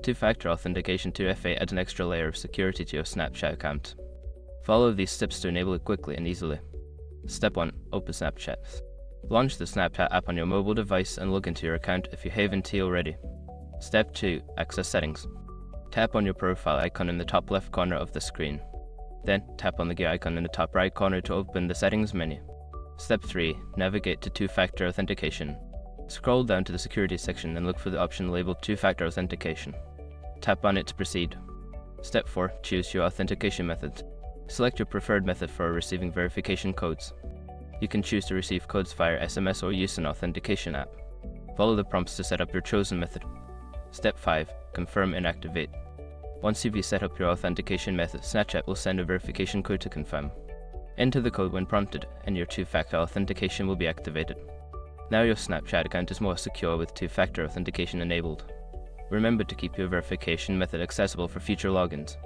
Two-factor authentication 2FA adds an extra layer of security to your Snapchat account. Follow these steps to enable it quickly and easily. Step 1. Open Snapchat. Launch the Snapchat app on your mobile device and log into your account if you haven't already. Step 2. Access settings. Tap on your profile icon in the top left corner of the screen. Then, tap on the gear icon in the top right corner to open the settings menu. Step 3. Navigate to two-factor authentication. Scroll down to the security section and look for the option labeled two-factor authentication. Tap on it to proceed. Step 4. Choose your authentication method. Select your preferred method for receiving verification codes. You can choose to receive codes via SMS or use an authentication app. Follow the prompts to set up your chosen method. Step 5. Confirm and activate. Once you've set up your authentication method, Snapchat will send a verification code to confirm. Enter the code when prompted, and your two-factor authentication will be activated. Now your Snapchat account is more secure with two-factor authentication enabled. Remember to keep your verification method accessible for future logins.